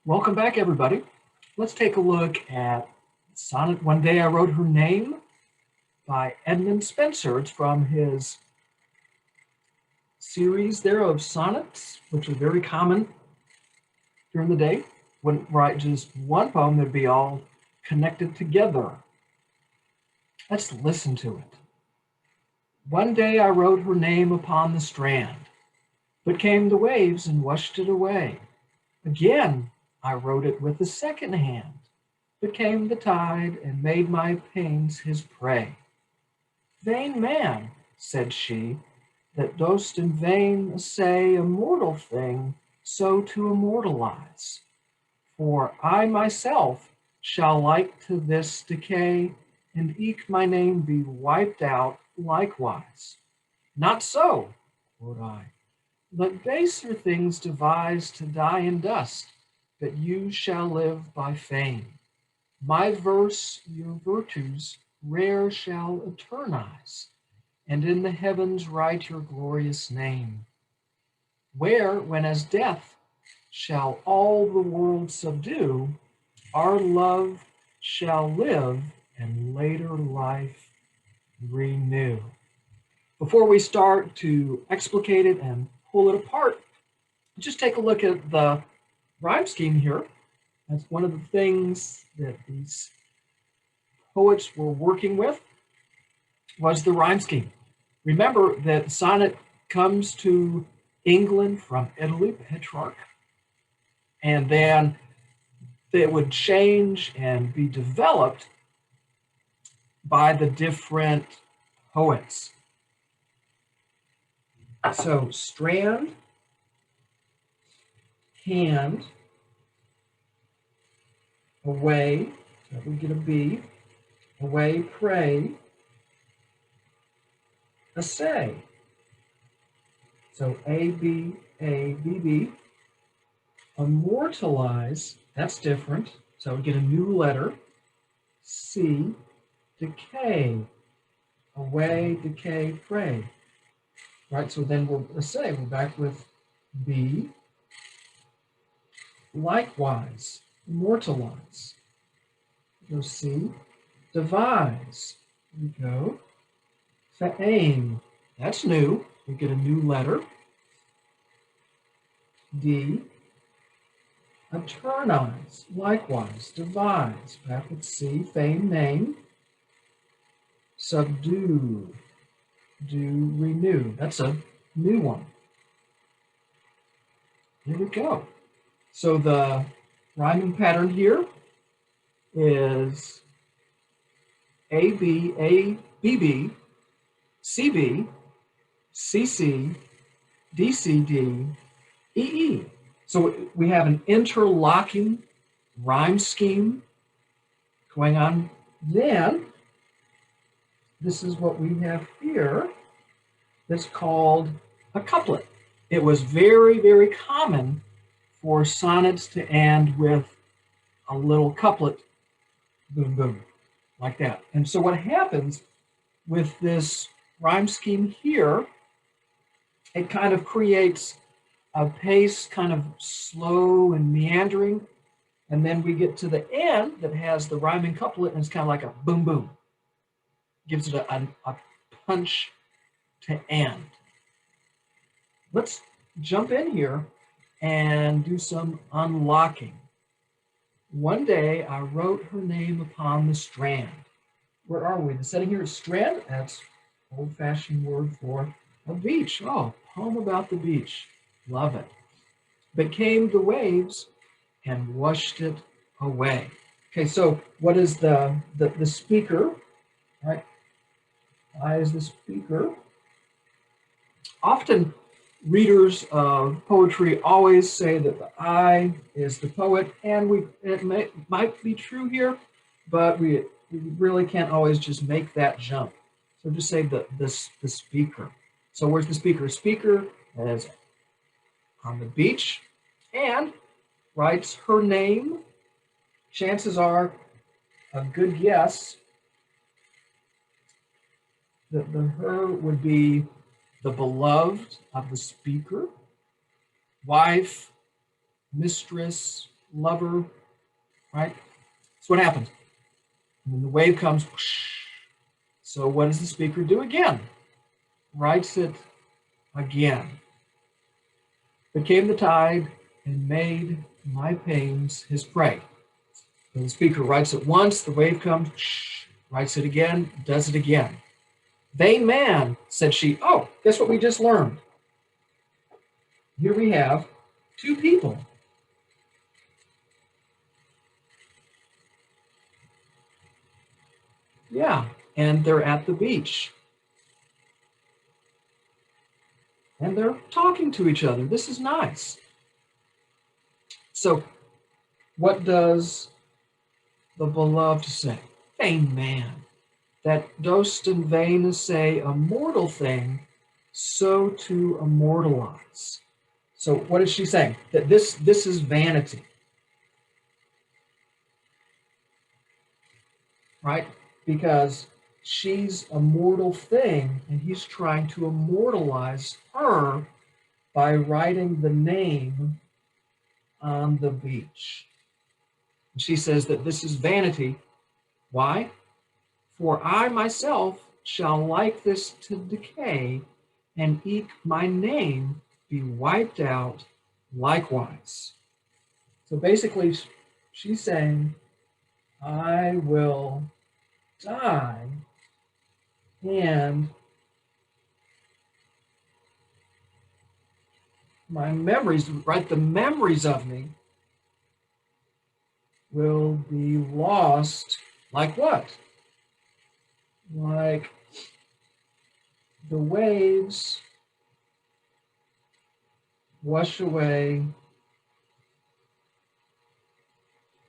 Welcome back, everybody. Let's take a look at Sonnet One Day I Wrote Her Name by Edmund Spenser. It's from his series there of sonnets, which are very common during the day. Wouldn't write just one poem, they'd be all connected together. Let's listen to it. One day I wrote her name upon the strand, but came the waves and washed it away. Again I wrote it with the second hand, but came the tide and made my pains his prey. Vain man, said she, that dost in vain essay a mortal thing so to immortalize. For I myself shall like to this decay, and eke my name be wiped out likewise. Not so, quote I. Let baser things devise to die in dust, but you shall live by fame. My verse your virtues rare shall eternize, and in the heavens write your glorious name. Where, when as death shall all the world subdue, our love shall live and later life renew. Before we start to explicate it and pull it apart, just take a look at the rhyme scheme here. That's one of the things that these poets were working with was the rhyme scheme. Remember that sonnet comes to England from Italy, Petrarch, and then it would change and be developed by the different poets. So strand, hand, away, that would get a B, away, pray, essay. So A, B, B. Immortalize, that's different. So we get a new letter. C, decay, away, decay, pray. Right, so then we'll essay, we're back with B, likewise, immortalize. Go C, devise. Here we go. Aim, that's new. We get a new letter. D, eternize, likewise, devise. Back with C, fame, name. Subdue, do, renew. That's a new one. Here we go. So the rhyming pattern here is A, B, B, C, B, C, C, D, C, D, E, E. So we have an interlocking rhyme scheme going on. Then this is what we have here that's called a couplet. It was very, very common for sonnets to end with a little couplet, boom, boom, like that. And so what happens with this rhyme scheme here, it kind of creates a pace kind of slow and meandering. And then we get to the end that has the rhyming couplet, and it's kind of like a boom, boom. Gives it a punch to end. Let's jump in here and do some unlocking. One day I wrote her name upon the strand. Where are we? The setting here is strand. That's old-fashioned word for a beach. Oh, poem about the beach. Love it. But came the waves and washed it away. Okay, so what is the speaker? Right? I is the speaker. Often readers of poetry always say that the I is the poet, and might be true here, but we really can't always just make that jump. So just say the speaker. So where's the speaker? Speaker is on the beach and writes her name. Chances are a good guess that the her would be the beloved of the speaker, wife, mistress, lover, right? So what happens? And then the wave comes. Whoosh. So what does the speaker do again? Writes it again. But came the tide and made my pains his prey. So the speaker writes it once, the wave comes, writes it again, does it again. Vain man, said she. Oh, guess what we just learned? Here we have two people. Yeah, and they're at the beach. And they're talking to each other. This is nice. So what does the beloved say? Vain man, that dost in vain say a mortal thing, so to immortalize. So what is she saying? That this is vanity, right? Because she's a mortal thing, and he's trying to immortalize her by writing the name on the beach. And she says that this is vanity. Why? For I myself shall like this to decay, and eke my name be wiped out likewise. So basically, she's saying, I will die, and my memories, right, the memories of me will be lost. Like what? Like the waves wash away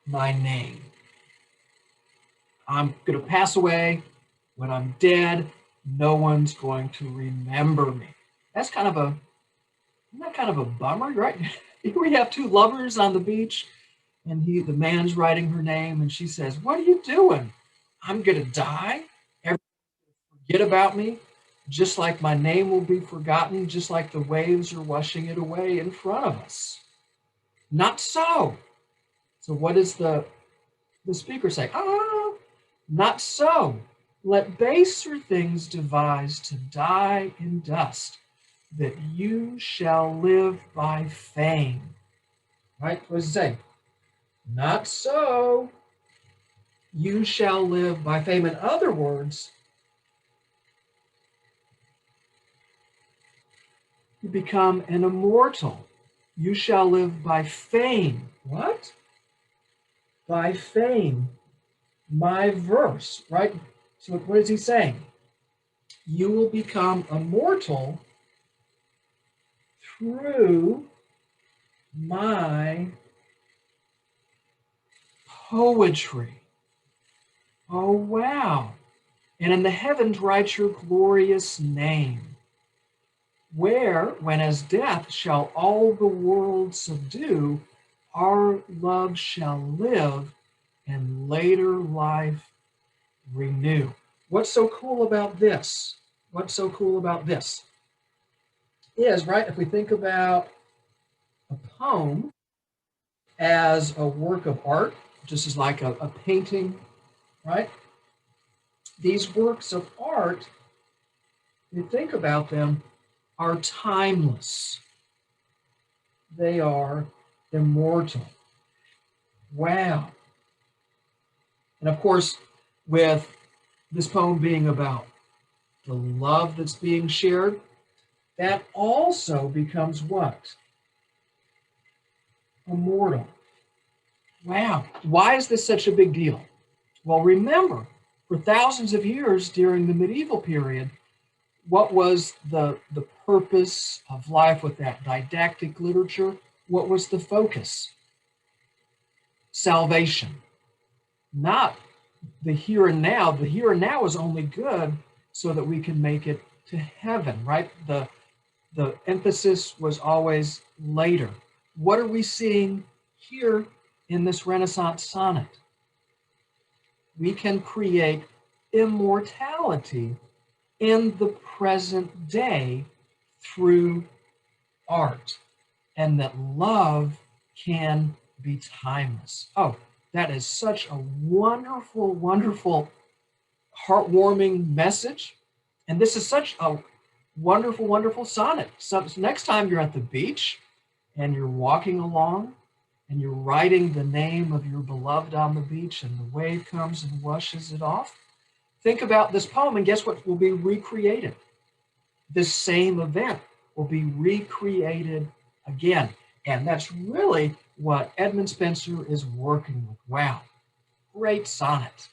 my name. I'm going to pass away. When I'm dead, no one's going to remember me. That's kind of isn't that kind of a bummer, right? Here we have two lovers on the beach, and the man's writing her name, and she says, what are you doing? I'm going to die. Everyone will forget about me, just like my name will be forgotten, just like the waves are washing it away in front of us. Not so. So what does the speaker say? Not so. Let baser things devise to die in dust, that you shall live by fame. Right? What does it say? Not so. You shall live by fame. In other words, you become an immortal. You shall live by fame. What? By fame. My verse, right? So what is he saying? You will become immortal through my poetry. Oh, wow. And in the heavens write your glorious name, where, when as death shall all the world subdue, our love shall live and later life renew. What's so cool about this? What's so cool about this is, right, if we think about a poem as a work of art, just as like a painting, right? These works of art, you think about them, are timeless. They are immortal. Wow. And of course, with this poem being about the love that's being shared, that also becomes what? Immortal. Wow. Why is this such a big deal? Well, remember, for thousands of years during the medieval period, what was the purpose of life with that didactic literature? What was the focus? Salvation, not the here and now. The here and now is only good so that we can make it to heaven, right? The emphasis was always later. What are we seeing here in this Renaissance sonnet? We can create immortality in the present day through art, and that love can be timeless. Oh, that is such a wonderful, wonderful, heartwarming message. And this is such a wonderful, wonderful sonnet. So next time you're at the beach and you're walking along and you're writing the name of your beloved on the beach and the wave comes and washes it off, think about this poem and guess what will be recreated? This same event will be recreated again. And that's really what Edmund Spenser is working with. Wow, great sonnet.